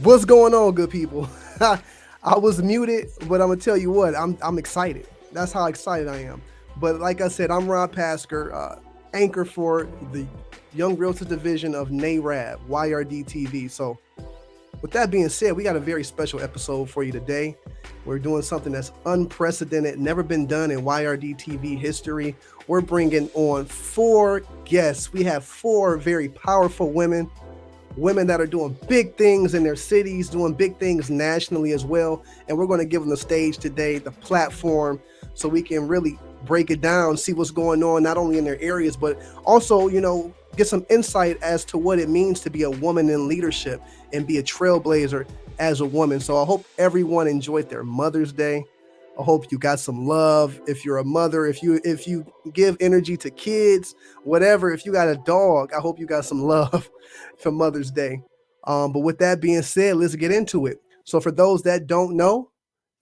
What's going on, good people? I was muted, but I'm gonna tell you what, I'm excited. That's how excited I am. But like I said, I'm Rob Pasker, anchor for the Young Realtor Division of NAREB, YRDtv. So with that being said, we got a very special episode for you today. We're doing something that's unprecedented, never been done in YRDtv history. We're bringing on 4 guests. We have 4 very powerful women that are doing big things in their cities, doing big things nationally as well. And we're going to give them the stage today, the platform, so we can really break it down, see what's going on, not only in their areas, but also, get some insight as to what it means to be a woman in leadership and be a trailblazer as a woman. So I hope everyone enjoyed their Mother's Day. I hope you got some love. If you're a mother, if you give energy to kids, whatever, if you got a dog, I hope you got some love for Mother's Day. But with that being said, let's get into it. So for those that don't know,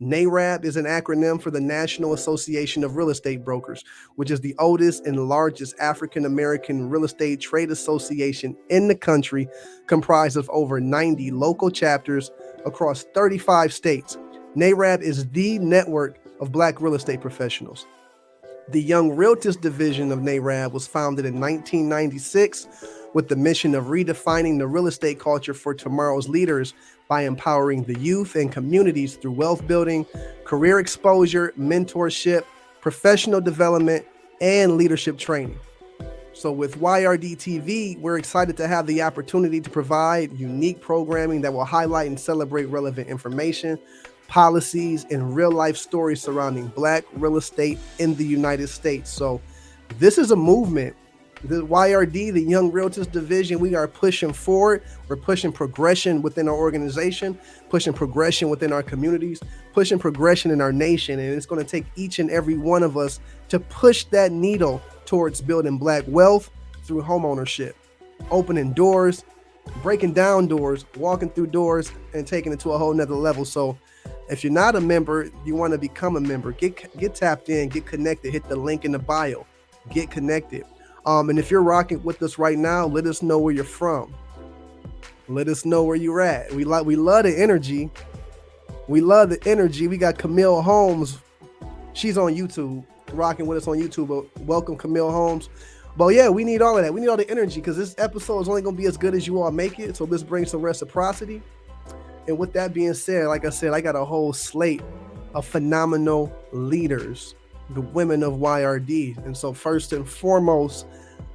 NAREB is an acronym for the National Association of Real Estate Brokers, which is the oldest and largest African American real estate trade association in the country, comprised of over 90 local chapters across 35 states. NAREB is the network of Black real estate professionals. The Young Realtors Division of NAREB was founded in 1996 with the mission of redefining the real estate culture for tomorrow's leaders by empowering the youth and communities through wealth building, career exposure, mentorship, professional development, and leadership training. So with YRDtv, we're excited to have the opportunity to provide unique programming that will highlight and celebrate relevant information, policies, and real-life stories surrounding Black real estate in the United States. So this is a movement. The YRD, the Young Realtors Division, we are pushing forward. We're pushing progression within our organization, pushing progression within our communities, pushing progression in our nation. And it's going to take each and every one of us to push that needle towards building Black wealth through homeownership, opening doors, breaking down doors, walking through doors, and taking it to a whole nother level. So if you're not a member, you want to become a member, get tapped in, get connected, hit the link in the bio, get connected. And if you're rocking with us right now, let us know where you're from. Let us know where you're at. We love the energy. We love the energy. We got Camille Holmes. She's on YouTube, rocking with us on YouTube. But welcome, Camille Holmes. But yeah, we need all of that. We need all the energy because this episode is only going to be as good as you all make it. So let's bring some reciprocity. And with that being said, like I said, I got a whole slate of phenomenal leaders, the women of YRD. And so first and foremost,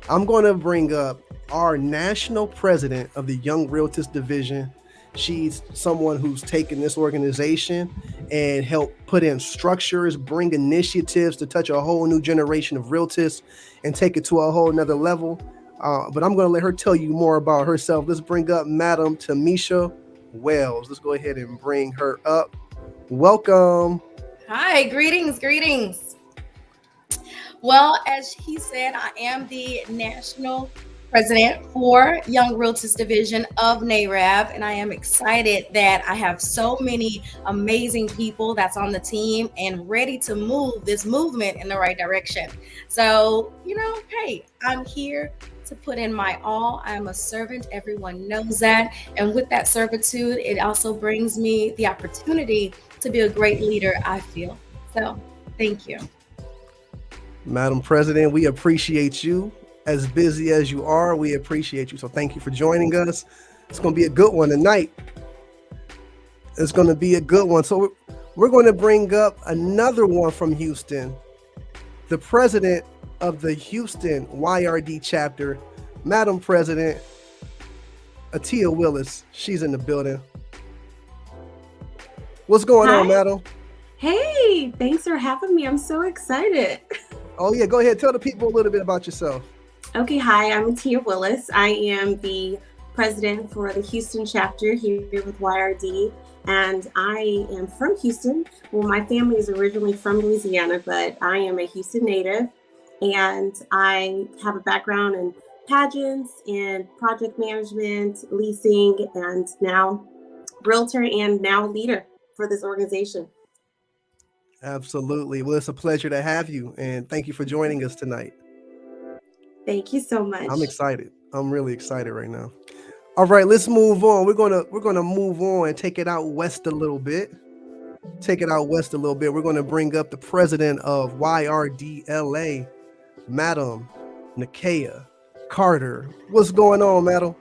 I'm going to bring up our national president of the Young Realtors Division. She's someone who's taken this organization and helped put in structures, bring initiatives to touch a whole new generation of realtors and take it to a whole nother level. But I'm going to let her tell you more about herself. Let's bring up Madam Tamesha Wells. Let's go ahead and bring her up. Welcome. Hi, greetings. Well, as he said, I am the national president for Young Realtors Division of NAREB, and I am excited that I have so many amazing people that's on the team and ready to move this movement in the right direction. So, hey, I'm here to put in my all. I'm a servant. Everyone knows that. And with that servitude, it also brings me the opportunity to be a great leader, I feel. So thank you. Madam President, we appreciate you. As busy as you are, we appreciate you. So thank you for joining us. It's going to be a good one tonight. It's going to be a good one. So we're going to bring up another one from Houston, the president of the Houston YRD chapter, Madam President Atia Willis. She's in the building. What's going on, madam? Hey, thanks for having me. I'm so excited. Oh yeah, go ahead. Tell the people a little bit about yourself. Okay, hi, I'm Atia Willis. I am the president for the Houston chapter here with YRD, and I am from Houston. Well, my family is originally from Louisiana, but I am a Houston native, and I have a background in pageants and project management, leasing, and now realtor and now leader for this organization. Absolutely. Well, it's a pleasure to have you, and thank you for joining us tonight. Thank you so much. I'm excited. I'm really excited right now. All right, let's move on. We're gonna move on and take it out west a little bit. We're gonna bring up the president of YRD LA, Madam Nekaya Carter. What's going on, Madam?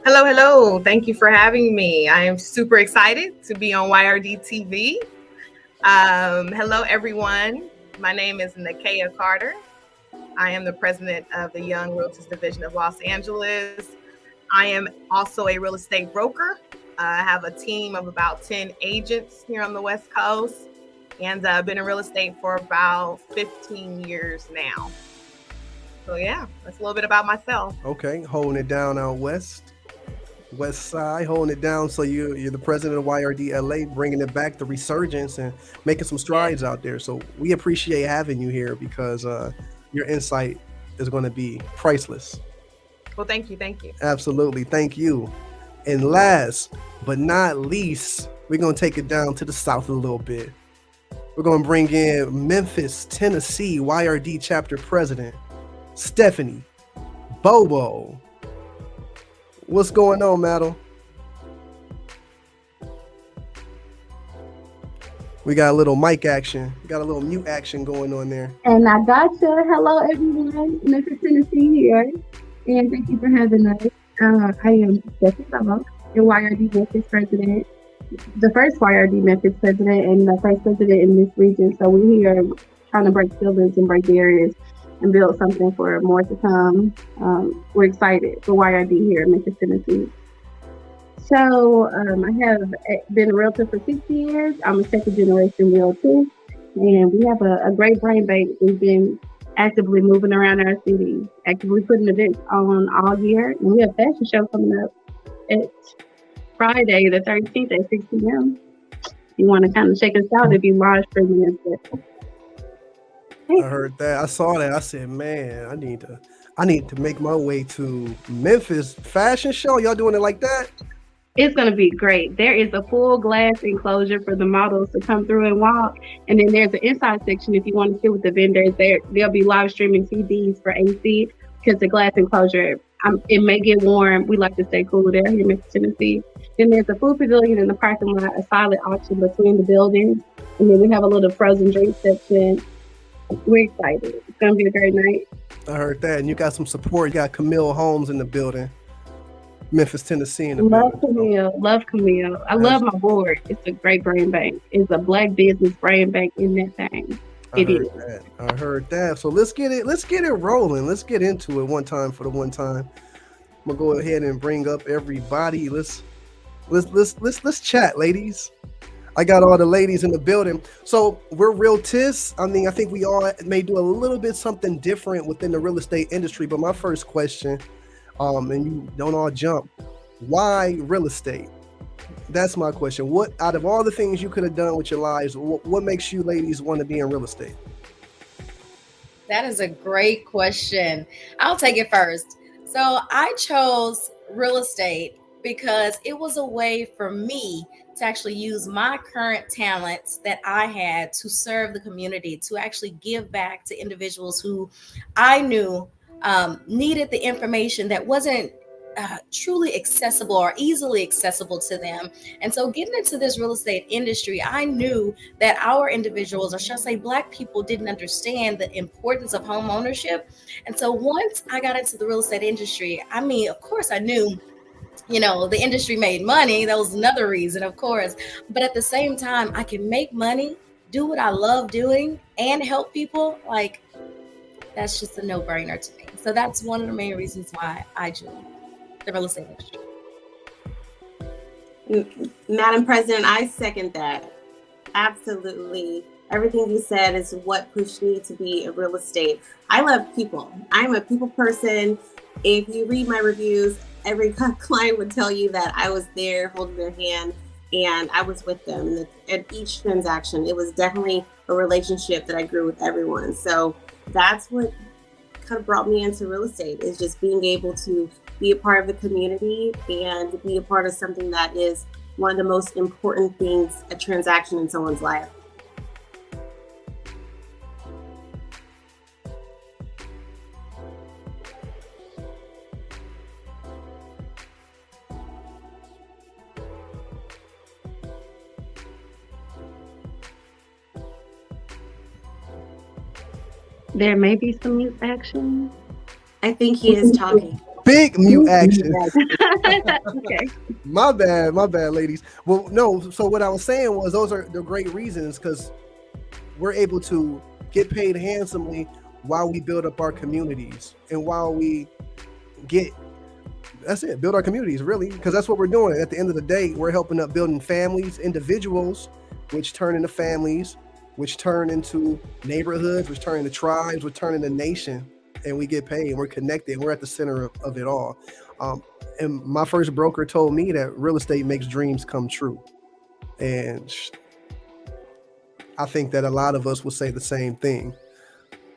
Hello, hello. Thank you for having me. I am super excited to be on YRDtv. Hello, everyone. My name is Nekaya Carter. I am the president of the Young Realtors Division of Los Angeles. I am also a real estate broker. I have a team of about 10 agents here on the West Coast, and I've been in real estate for about 15 years now. So yeah, that's a little bit about myself. Okay, holding it down out west side, holding it down. So you're the president of YRD LA, bringing it back, the resurgence, and making some strides out there. So we appreciate having you here because your insight is going to be priceless. Well, thank you. Absolutely, thank you. And last but not least, we're going to take it down to the south a little bit. We're going to bring in Memphis, Tennessee YRD chapter president, Stephanie Bobo. What's going on, madam? We got a little mic action. We got a little mute action going on there. And I gotcha. Hello, everyone. Memphis, Tennessee here. And thank you for having us. I am Stephanie Bobo, your YRD Memphis president, the first YRD Memphis president and the first president in this region. So we're here trying to break ceilings and break barriers and build something for more to come. We're excited for YRD here in Memphis, Tennessee. So I have been a realtor for 6 years. I'm a second generation realtor, and we have a great brain bank. We've been actively moving around our city, actively putting events on all year. And we have a fashion show coming up at Friday, the 13th at 6 p.m. If you want to kind of check us out, if you live streaming and stuff. I heard that. I saw that. I said, man, I need to make my way to Memphis fashion show. Y'all doing it like that? It's going to be great. There is a full glass enclosure for the models to come through and walk. And then there's an inside section if you want to sit with the vendors. There'll be live streaming TVs for AC because the glass enclosure, it may get warm. We like to stay cool there here in Memphis, Tennessee. Then there's a food pavilion in the parking lot, a silent auction between the buildings. And then we have a little frozen drink section. We're excited. It's going to be a great night. I heard that. And you got some support. You got Camille Holmes in the building. Memphis, Tennessee in the building. Camille. Love Camille. I love my board. It's a great brain bank. It's a Black business brain bank in that thing. I heard that. So let's get it rolling. Let's get into it one time for the one time. I'm gonna go ahead and bring up everybody. Let's chat, ladies. I got all the ladies in the building. So we're realtists. I think we all may do a little bit something different within the real estate industry. But my first question, and you don't all jump, why real estate? That's my question. What, out of all the things you could have done with your lives, what makes you ladies want to be in real estate? That is a great question. I'll take it first. So I chose real estate because it was a way for me to actually use my current talents that I had to serve the community, to actually give back to individuals who I knew needed the information that wasn't truly accessible or easily accessible to them. And so getting into this real estate industry, I knew that our individuals, or shall I say Black people, didn't understand the importance of home ownership. And so once I got into the real estate industry, of course I knew, the industry made money. That was another reason, of course. But at the same time, I can make money, do what I love doing, and help people. Like, that's just a no-brainer to me. So that's one of the main reasons why I joined the real estate industry. Madam President, I second that. Absolutely. Everything you said is what pushed me to be in real estate. I love people. I'm a people person. If you read my reviews, every client would tell you that I was there holding their hand and I was with them. At each transaction, it was definitely a relationship that I grew with everyone. So that's what kind of brought me into real estate, is just being able to be a part of the community and be a part of something that is one of the most important things, a transaction in someone's life. There may be some mute action. I think he is talking. Big mute action. Okay. My bad, ladies. Well, no. So what I was saying was those are the great reasons because we're able to get paid handsomely while we build up our communities and while we build our communities really, because that's what we're doing. At the end of the day, we're helping up building families, individuals, which turn into families, which turn into neighborhoods, which turn into tribes, which turn into nation, and we get paid and we're connected and we're at the center of it all. And my first broker told me that real estate makes dreams come true. And I think that a lot of us will say the same thing.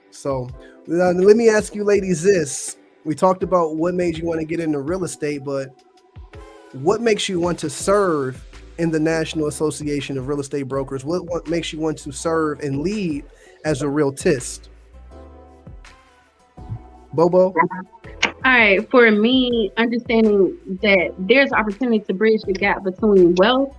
So let me ask you ladies this. We talked about what made you want to get into real estate, but what makes you want to serve in the National Association of Real Estate Brokers? What makes you want to serve and lead as a realtist? Bobo? All right, for me, understanding that there's opportunity to bridge the gap between wealth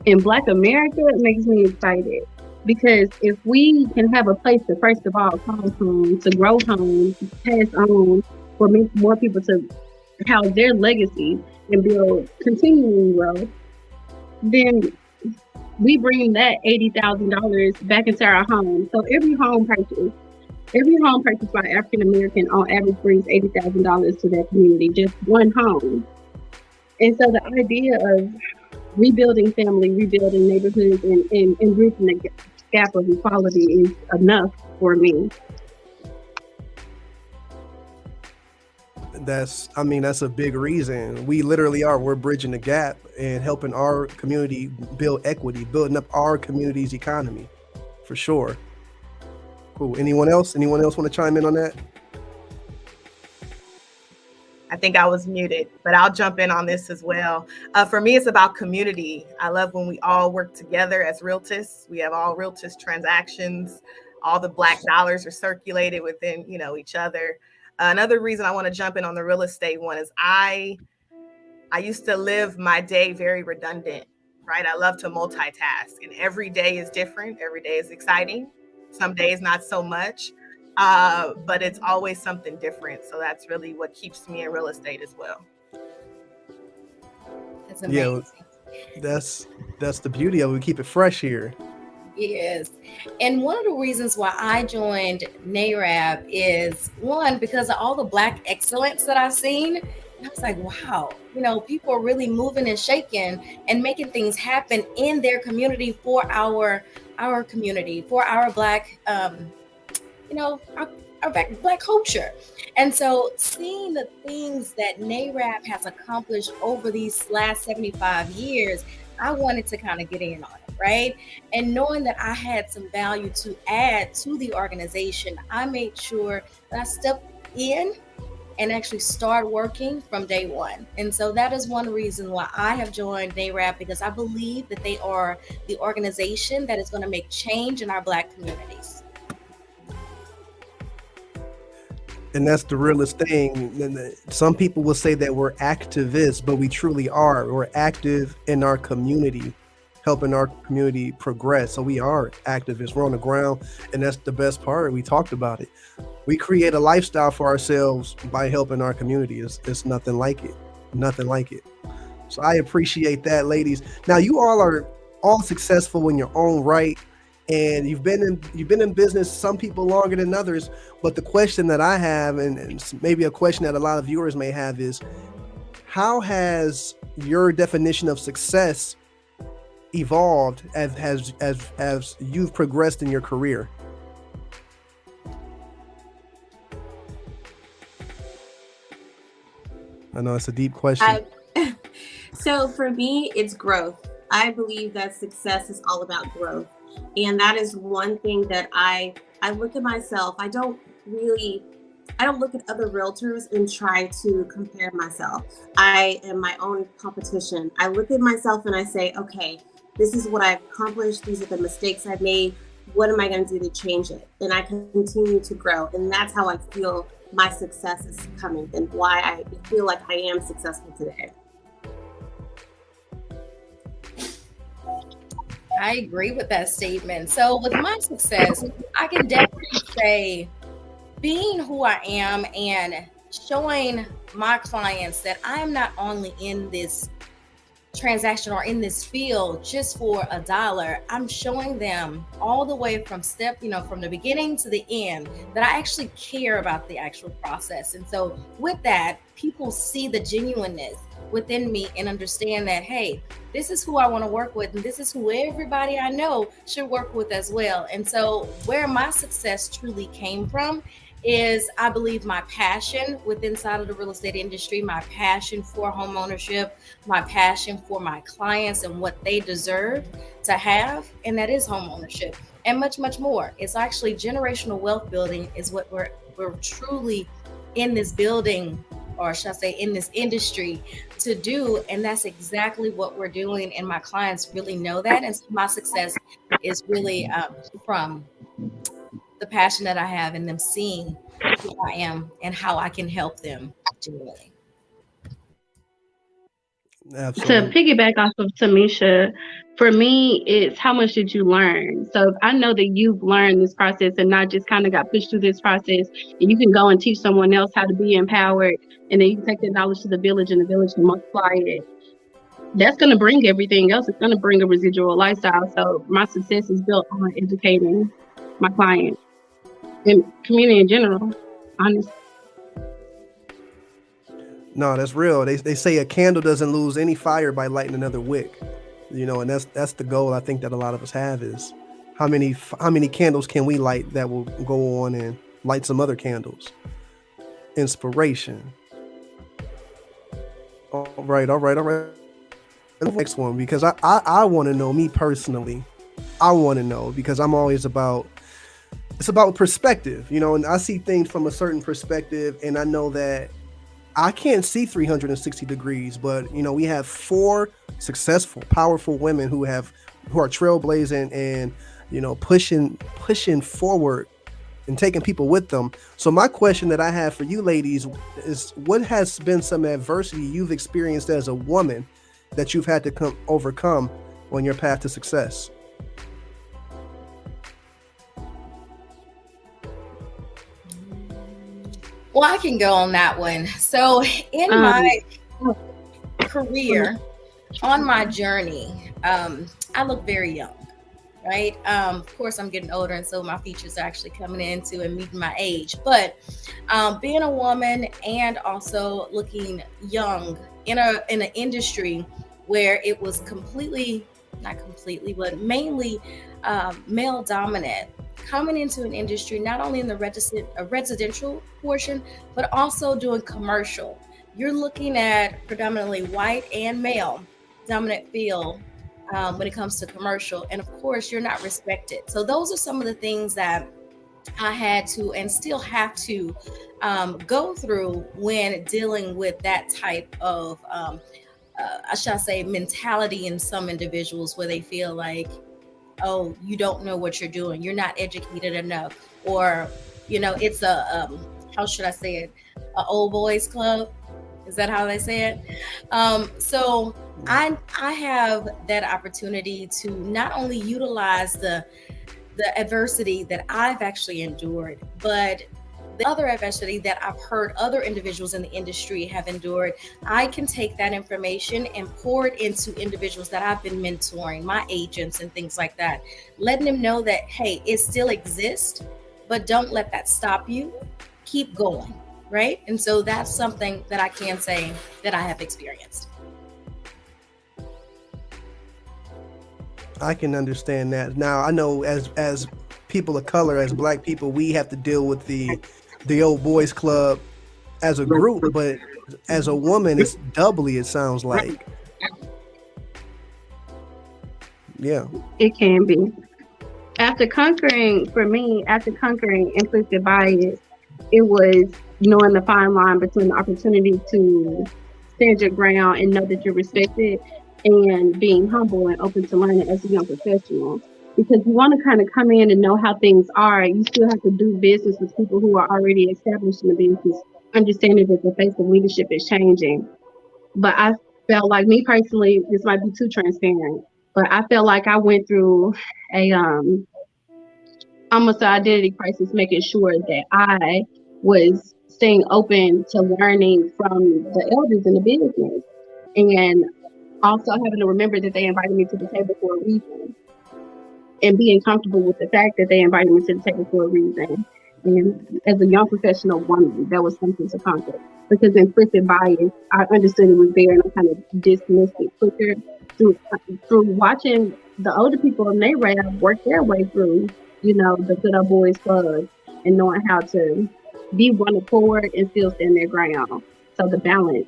and Black America makes me excited. Because if we can have a place to, first of all, call home, to grow home, to pass on, for more people to house their legacy and build continuing wealth, then we bring that $80,000 back into our home. So every home purchase by African American on average brings $80,000 to that community, just one home. And so the idea of rebuilding family, rebuilding neighborhoods, and bridging the gap of equality is enough for me. That's a big reason. We literally we're bridging the gap and helping our community build equity, building up our community's economy, for sure. Cool. Anyone else want to chime in on that? I think I was muted, but I'll jump in on this as well. For me, it's about community. I love when we all work together as realtors. We have all realtors transactions. All the Black dollars are circulated within, each other. Another reason I want to jump in on the real estate one is I used to live my day very redundant, right? I love to multitask, and every day is different. Every day is exciting. Some days not so much. But it's always something different. So that's really what keeps me in real estate as well. That's amazing. Yeah, that's the beauty of it. We keep it fresh here. Yes. And one of the reasons why I joined NAREB is, one, because of all the Black excellence that I've seen. And I was like, wow, people are really moving and shaking and making things happen in their community for our community, for our Black our Black culture. And so seeing the things that NAREB has accomplished over these last 75 years, I wanted to kind of get in on it, right? And knowing that I had some value to add to the organization, I made sure that I stepped in and actually start working from day one. And so that is one reason why I have joined NAREB, because I believe that they are the organization that is going to make change in our Black communities. And that's the realest thing. Some people will say that we're activists, but we truly are. We're active in our community, helping our community progress. So we are activists. We're on the ground, and that's the best part. We talked about it. We create a lifestyle for ourselves by helping our community. It's nothing like it. Nothing like it. So I appreciate that, ladies. Now, you all are all successful in your own right. And you've been in business, some people longer than others. But the question that I have, and maybe a question that a lot of viewers may have, is how has your definition of success evolved as you've progressed in your career? I know it's a deep question. So for me, it's growth. I believe that success is all about growth. And that is one thing that I look at myself. I don't look at other realtors and try to compare myself. I am my own competition. I look at myself and I say, okay, this is what I've accomplished. These are the mistakes I've made. What am I going to do to change it? And I continue to grow. And that's how I feel my success is coming and why I feel like I am successful today. I agree with that statement. So with my success, I can definitely say being who I am and showing my clients that I am not only in this transaction or in this field just for a dollar. I'm showing them all the way from from the beginning to the end, that I actually care about the actual process. And so with that, people see the genuineness within me and understand that, hey, this is who I want to work with, and this is who everybody I know should work with as well. And so where my success truly came from is, I believe, my passion within inside of the real estate industry, my passion for home ownership, my passion for my clients and what they deserve to have, and that is home ownership, and much, much more. It's actually generational wealth building is what we're truly in this building, or should I say in this industry, to do. And that's exactly what we're doing, and my clients really know that. And so my success is really from the passion that I have in them seeing who I am and how I can help them genuinely. Absolutely. To piggyback off of Tamesha, for me, it's how much did you learn? So I know that you've learned this process and not just kind of got pushed through this process, and you can go and teach someone else how to be empowered, and then you can take that knowledge to the village, and the village can multiply it. That's going to bring everything else. It's going to bring a residual lifestyle. So my success is built on educating my clients and community in general, honestly. No, that's real. They say a candle doesn't lose any fire by lighting another wick. And that's the goal I think that a lot of us have, is how many candles can we light that will go on and light some other candles. Inspiration. All right. The next one, because I want to know, me personally, I want to know, because I'm always it's about perspective, and I see things from a certain perspective, and I know that I can't see 360 degrees, but we have 4 successful, powerful women who are trailblazing and pushing forward and taking people with them. So my question that I have for you ladies is, what has been some adversity you've experienced as a woman that you've had to overcome on your path to success? Well, I can go on that one. So in my career, on my journey, I look very young, right? Of course, I'm getting older, and so my features are actually coming into and meeting my age. But being a woman and also looking young in an industry where it was not completely, but mainly male dominant, coming into an industry, not only in the residential portion, but also doing commercial. You're looking at predominantly white and male dominant field when it comes to commercial. And of course, you're not respected. So those are some of the things that I had to and still have to go through when dealing with that type of, I shall say, mentality in some individuals, where they feel like, oh, you don't know what you're doing, you're not educated enough, or it's a how should I say it, a old boys club. Is that how they say it? So I have that opportunity to not only utilize the adversity that I've actually endured, but the other adversity that I've heard other individuals in the industry have endured. I can take that information and pour it into individuals that I've been mentoring, my agents and things like that, letting them know that, hey, it still exists, but don't let that stop you. Keep going, right? And so that's something that I can say that I have experienced. I can understand that. Now, I know as people of color, as Black people, we have to deal with the old boys club as a group, but as a woman, it's doubly, it sounds like. Yeah. It can be. After conquering implicit bias, it was knowing the fine line between the opportunity to stand your ground and know that you're respected, and being humble and open to learning as a young professional. Because you want to kind of come in and know how things are, you still have to do business with people who are already established in the business, understanding that the face of leadership is changing. But I felt like, me personally, this might be too transparent, but I felt like I went through a almost an identity crisis, making sure that I was staying open to learning from the elders in the business, and also having to remember that they invited me to the table for a reason, and being comfortable with the fact that they invited me to the table for a reason. And as a young professional woman, that was something to conquer, because implicit bias, I understood it was there, and I kind of dismissed it quicker through watching the older people in NAREB work their way through, the Good Old Boys Club, and knowing how to be one accord and still stand their ground. So the balance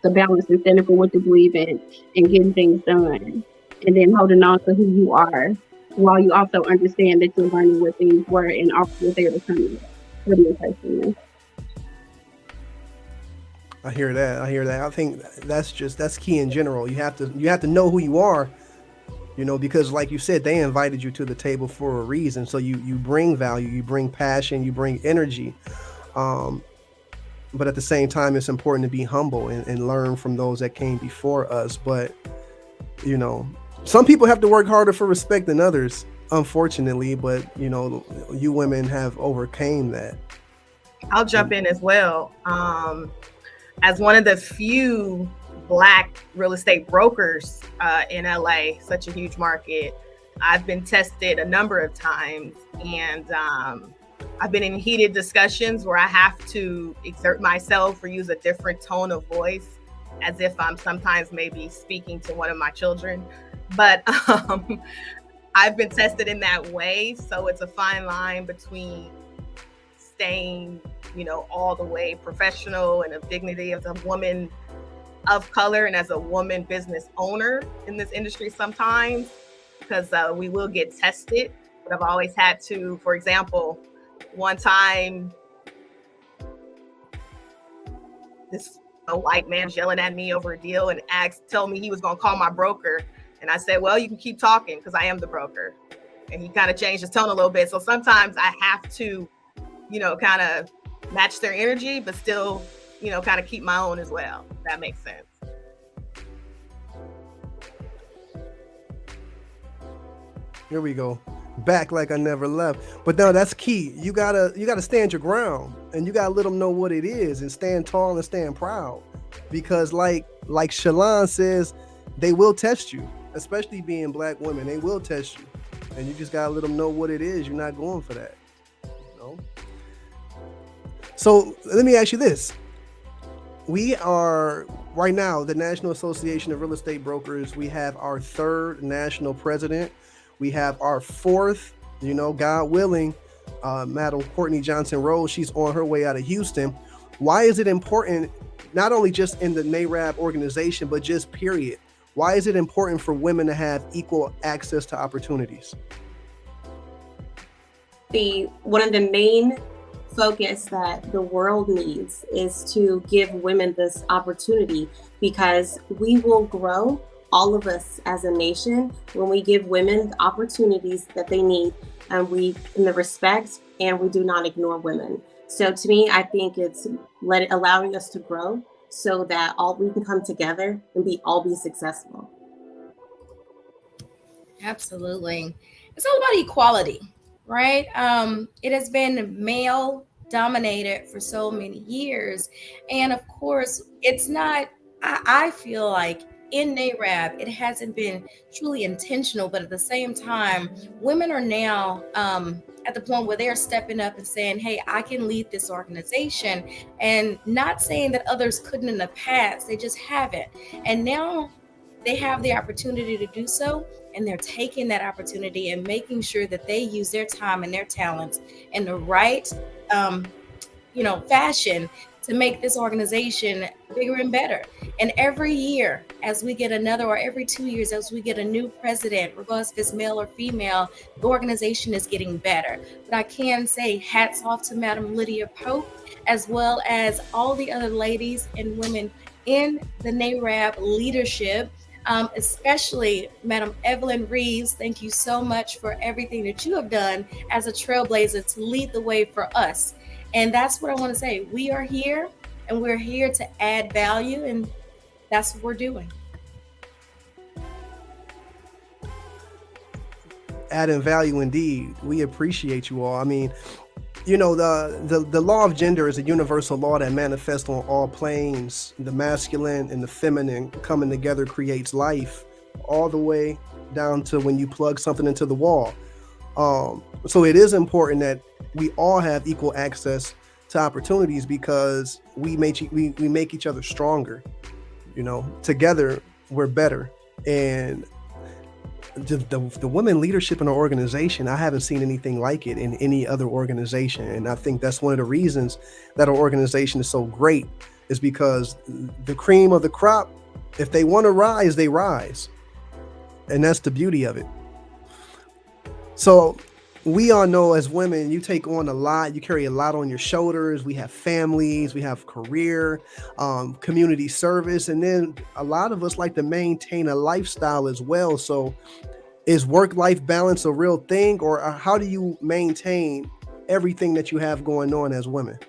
and standing for what you believe in and getting things done, and then holding on to who you are, while you also understand that you're learning what things were and also there to come in. What do you personally? I hear that. I think that's key in general. You have to know who you are, because like you said, they invited you to the table for a reason. So you bring value, you bring passion, you bring energy. But at the same time, it's important to be humble and learn from those that came before us. But, some people have to work harder for respect than others, unfortunately. But, you women have overcame that. I'll jump in as well. As one of the few Black real estate brokers in LA, such a huge market, I've been tested a number of times, and I've been in heated discussions where I have to exert myself or use a different tone of voice, as if I'm sometimes maybe speaking to one of my children. But I've been tested in that way. So it's a fine line between staying, all the way professional and of dignity as a woman of color and as a woman business owner in this industry sometimes, because we will get tested. But I've always had to, for example, one time, this white man was yelling at me over a deal and told me he was going to call my broker. And I said, well, you can keep talking because I am the broker. And he kind of changed his tone a little bit. So sometimes I have to, kind of match their energy, but still, kind of keep my own as well. If that makes sense. Here we go. Back like I never left. But no, that's key. You gotta stand your ground, and you gotta let them know what it is, and stand tall and stand proud. Because like Shalon says, they will test you, especially being Black women. They will test you, and you just gotta let them know what it is. You're not going for that. So let me ask you this. We are right now the National Association of Real Estate Brokers. We have our 3rd national president. We have our 4th, God willing, Madam Courtney Johnson Rose. She's on her way out of Houston. Why is it important, not only just in the NAREB organization, but just period? Why is it important for women to have equal access to opportunities? One of the main focus that the world needs is to give women this opportunity, because we will grow, all of us as a nation, when we give women the opportunities that they need, and we in the respect, and we do not ignore women. So to me, I think it's allowing us to grow so that all we can come together and all be successful. Absolutely. It's all about equality, right? It has been male dominated for so many years. And of course, it's not, I feel like in NAREB, it hasn't been truly intentional, but at the same time, women are now at the point where they're stepping up and saying, hey, I can lead this organization, and not saying that others couldn't in the past, they just haven't. And now they have the opportunity to do so, and they're taking that opportunity and making sure that they use their time and their talents in the right fashion to make this organization bigger and better. And every year, as we get another, or every 2 years, as we get a new president, regardless if it's male or female, the organization is getting better. But I can say hats off to Madam Lydia Pope, as well as all the other ladies and women in the NAREB leadership, especially Madam Evelyn Reeves. Thank you so much for everything that you have done as a trailblazer to lead the way for us. And that's what I want to say. We are here, and we're here to add value, and that's what we're doing. Adding value indeed. We appreciate you all. I mean, You know, the law of gender is a universal law that manifests on all planes. The masculine and the feminine coming together creates life, all the way down to when you plug something into the wall. So it is important that we all have equal access to opportunities, because we make each other stronger. You know, together we're better. And the women leadership in our organization, I haven't seen anything like it in any other organization. And I think that's one of the reasons that our organization is so great, is because the cream of the crop, if they want to rise, they rise. And that's the beauty of it. So we all know, as women, you take on a lot, you carry a lot on your shoulders. We have families, we have career, community service, and then a lot of us like to maintain a lifestyle as well. So is work-life balance a real thing, or how do you maintain everything that you have going on as women?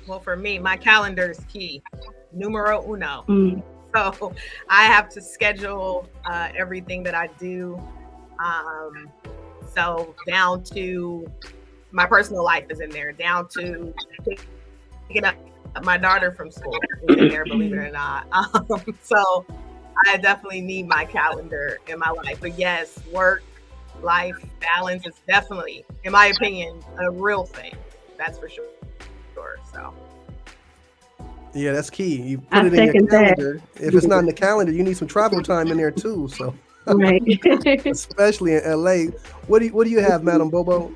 Well, for me, my calendar is key, numero uno. So I have to schedule everything that I do. So down to my personal life is in there, down to picking up my daughter from school is in there, believe it or not. So I definitely need my calendar in my life. But yes, work-life balance is definitely, in my opinion, a real thing. That's for sure. So. Yeah, that's key. You put it in your calendar. If it's not in the calendar, you need some travel time in there too. So, Right. especially in LA. What do you have, Madam Bobo?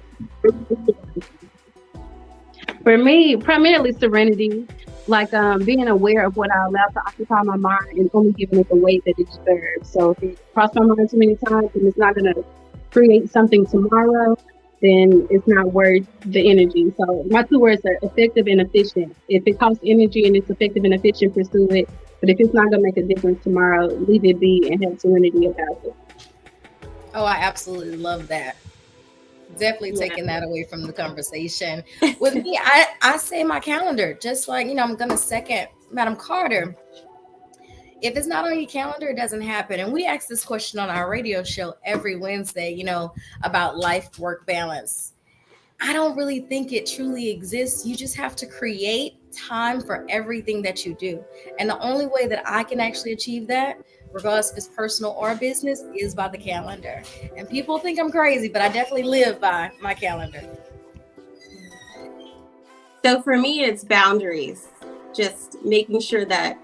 For me, primarily serenity, like being aware of what I allow to occupy my mind and only giving it the weight that it deserves. So if it crosses my mind too many times and it's not going to create something tomorrow, then it's not worth the energy. So my two words are effective and efficient. If it costs energy and it's effective and efficient, pursue it. But if it's not going to make a difference tomorrow, leave it be and have serenity about it. Oh, I absolutely love that. Definitely taking that away from the conversation. With me, I say my calendar, just like, I'm going to second Madam Carter. If it's not on your calendar, it doesn't happen. And we ask this question on our radio show every Wednesday, about life-work balance. I don't really think it truly exists. You just have to create time for everything that you do. And the only way that I can actually achieve that, regardless if it's personal or business, is by the calendar. And people think I'm crazy, but I definitely live by my calendar. So for me, it's boundaries. Just making sure that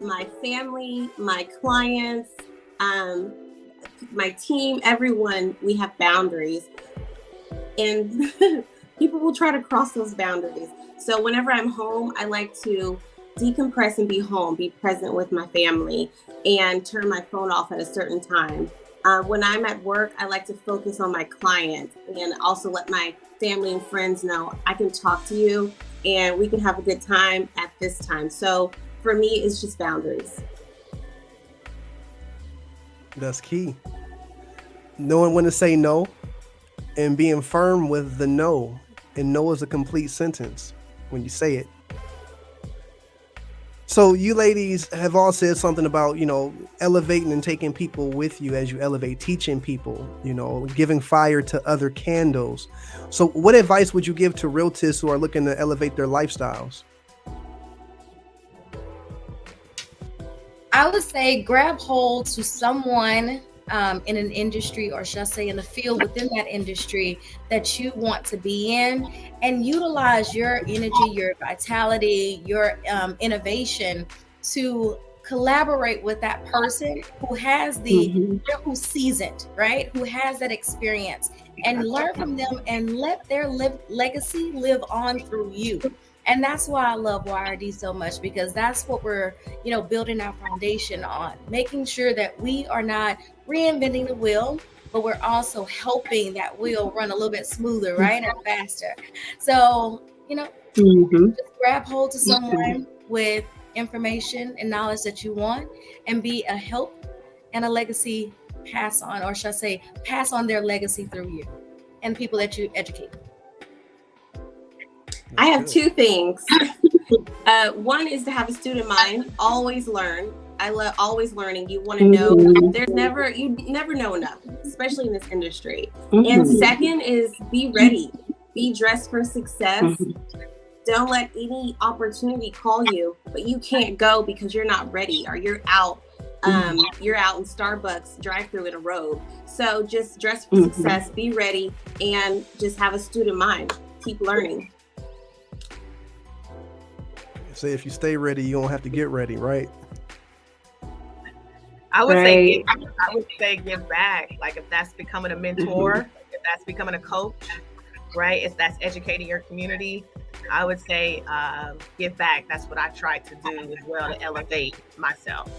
my family, my clients, my team, everyone, we have boundaries. And people will try to cross those boundaries. So whenever I'm home, I like to decompress and be home, be present with my family, and turn my phone off at a certain time. When I'm at work, I like to focus on my client and also let my family and friends know I can talk to you and we can have a good time at this time. So for me, it's just boundaries. That's key. Knowing when to say no and being firm with the no. And no is a complete sentence when you say it. So you ladies have all said something about, elevating and taking people with you as you elevate, teaching people, giving fire to other candles. So what advice would you give to realtors who are looking to elevate their lifestyles? I would say grab hold to someone in an industry, or shall I say in the field within that industry that you want to be in, and utilize your energy, your vitality, your innovation to collaborate with that person who has who's seasoned, right? Who has that experience, and learn from them and let their legacy live on through you. And that's why I love YRD so much, because that's what we're, building our foundation on, making sure that we are not reinventing the wheel, but we're also helping that wheel run a little bit smoother, right? And faster. So, just grab hold to someone with information and knowledge that you want, and be a help and a legacy pass on, or should I say, pass on their legacy through you and people that you educate. I have two things. One is to have a student mind, always learn. I love always learning. You want to know. You never know enough, especially in this industry. And second is be ready. Be dressed for success. Don't let any opportunity call you, but you can't go because you're not ready or you're out. You're out in Starbucks drive-through in a robe. So just dress for success, be ready, and just have a student mind. Keep learning. Say if you stay ready, you don't have to get ready, right? I would say give back. Like if that's becoming a mentor, if that's becoming a coach, right? If that's educating your community, I would say give back. That's what I try to do as well to elevate myself.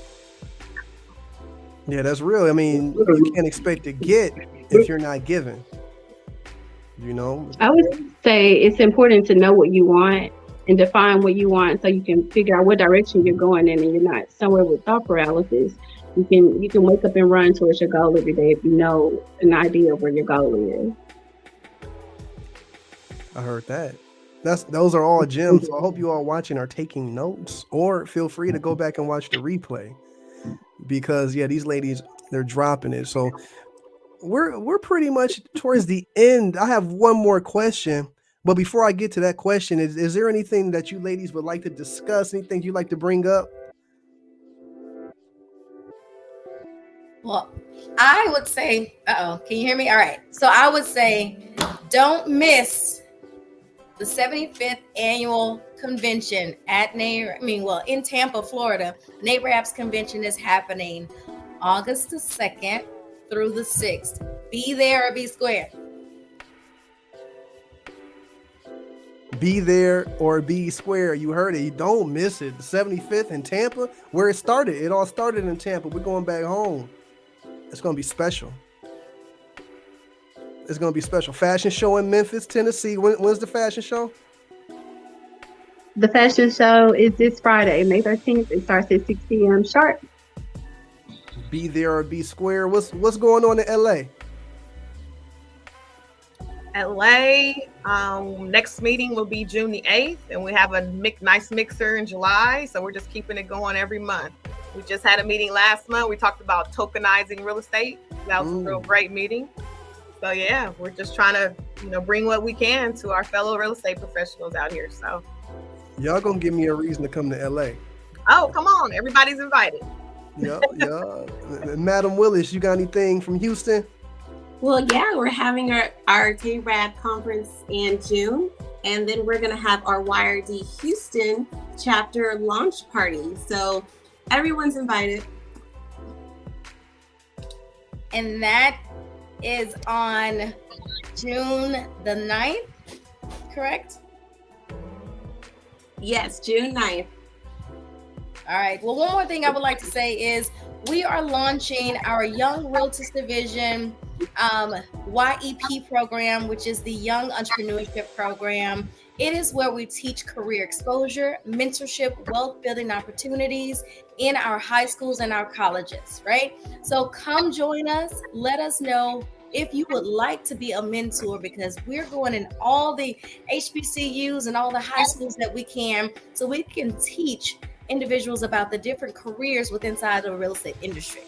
Yeah, that's real. I mean, you can't expect to get if you're not giving. You know? I would say it's important to know what you want and define what you want so you can figure out what direction you're going in and you're not somewhere with thought paralysis. You can wake up and run towards your goal every day if you know an idea of where your goal is. I heard that. Those are all gems. So I hope you all watching are taking notes, or feel free to go back and watch the replay, because yeah, these ladies, they're dropping it. So we're pretty much towards the end. I have one more question, but before I get to that question, is there anything that you ladies would like to discuss? Anything you'd like to bring up? Well, I would say, can you hear me? All right. So I would say, don't miss the 75th annual convention at in Tampa, Florida. NAREB's convention is happening August the 2nd through the 6th. Be there or be square. Be there or be square. You heard it. You don't miss it. The 75th in Tampa, where it started. It all started in Tampa. We're going back home. It's going to be special. It's going to be special. Fashion show in Memphis, Tennessee. When's the fashion show? The fashion show is this Friday, May 13th. It starts at 6 p.m. sharp. Be there or be square. What's going on in LA? Next meeting will be June the 8th, and we have a nice mixer in July. So we're just keeping it going every month. We just had a meeting last month. We talked about tokenizing real estate. That was a real great meeting. So yeah, we're just trying to, bring what we can to our fellow real estate professionals out here. So y'all gonna give me a reason to come to LA. Oh, come on. Everybody's invited. Yeah. Madam Willis, you got anything from Houston? Well, yeah, we're having our NAREB conference in June, and then we're going to have our YRD Houston chapter launch party. So everyone's invited. And that is on June the 9th, correct? Yes, June 9th. All right. Well, one more thing I would like to say is we are launching our Young Realtors Division YEP program, which is the Young Entrepreneurship Program. It is where we teach career exposure, mentorship, wealth building opportunities in our high schools and our colleges, right? So come join us. Let us know if you would like to be a mentor, because we're going in all the HBCUs and all the high schools that we can, so we can teach individuals about the different careers within inside the real estate industry.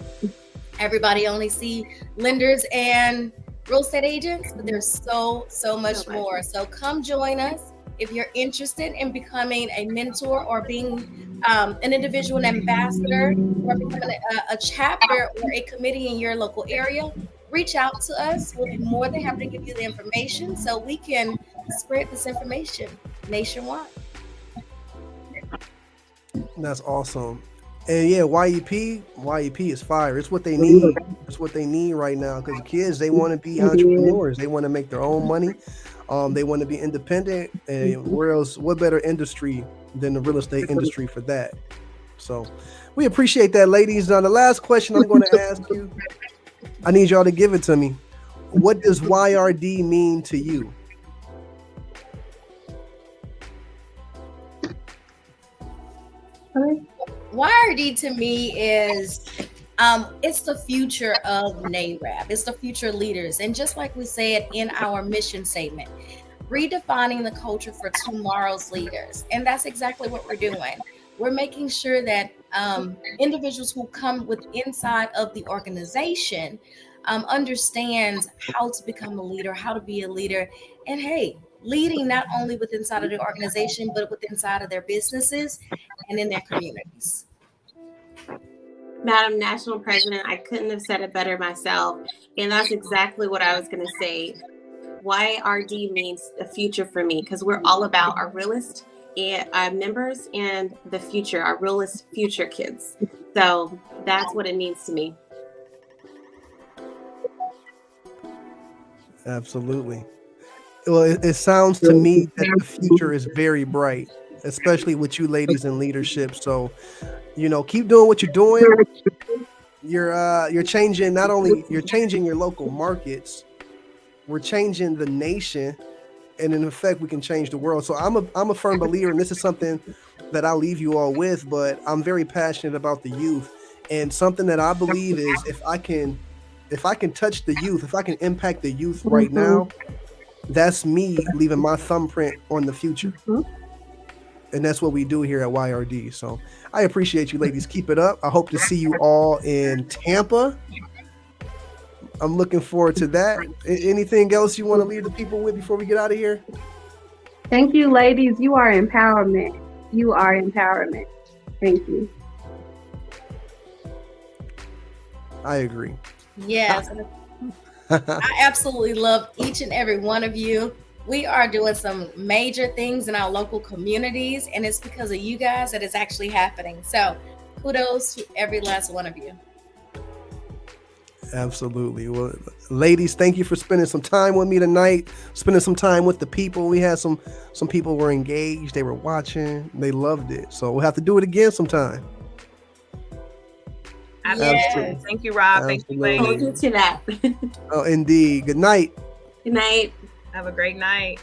Everybody only see lenders and real estate agents, but there's so much more. So come join us if you're interested in becoming a mentor or being an individual, an ambassador, or becoming a chapter or a committee in your local area. Reach out to us. We'll be more than happy to give you the information so we can spread this information nationwide. That's awesome. And yeah, YEP is fire. It's what they need. It's what they need right now, because the kids, they want to be entrepreneurs. They want to make their own money. They want to be independent. And what better industry than the real estate industry for that? So we appreciate that, ladies. Now, the last question I'm going to ask you, I need y'all to give it to me. What does YRD mean to you? YRD to me is it's the future of NAREB. It's the future leaders. And just like we said in our mission statement, redefining the culture for tomorrow's leaders. And that's exactly what we're doing. We're making sure that individuals who come with inside of the organization understands how to become a leader, how to be a leader, and hey, leading not only with inside of the organization, but with inside of their businesses and in their communities. Madam National President, I couldn't have said it better myself. And that's exactly what I was going to say. YRD means the future for me, because we're all about our realist members and the future, our realist future kids. So that's what it means to me. Absolutely. Well, it sounds to me that the future is very bright, especially with you ladies in leadership. So, keep doing what you're doing. You're changing, not only you're changing your local markets, we're changing the nation, and in effect, we can change the world. So I'm a firm believer, and this is something that I'll leave you all with, but I'm very passionate about the youth. And something that I believe is if I can touch the youth, if I can impact the youth right now, that's me leaving my thumbprint on the future. And that's what we do here at YRD. So I appreciate you ladies. Keep it up. I hope to see you all in Tampa. I'm looking forward to that. Anything else you want to leave the people with before we get out of here? Thank you, ladies. You are empowerment. You are empowerment. Thank you. I agree. Yes. I absolutely love each and every one of you. We are doing some major things in our local communities, and it's because of you guys that it's actually happening. So kudos to every last one of you. Absolutely. Well, ladies, thank you for spending some time with me tonight, spending some time with the people. We had some people were engaged. They were watching. They loved it. So we'll have to do it again sometime. Absolutely. Thank you, Rob. Absolutely. Thank you, ladies. Hold you to that. Oh, indeed. Good night. Good night. Have a great night.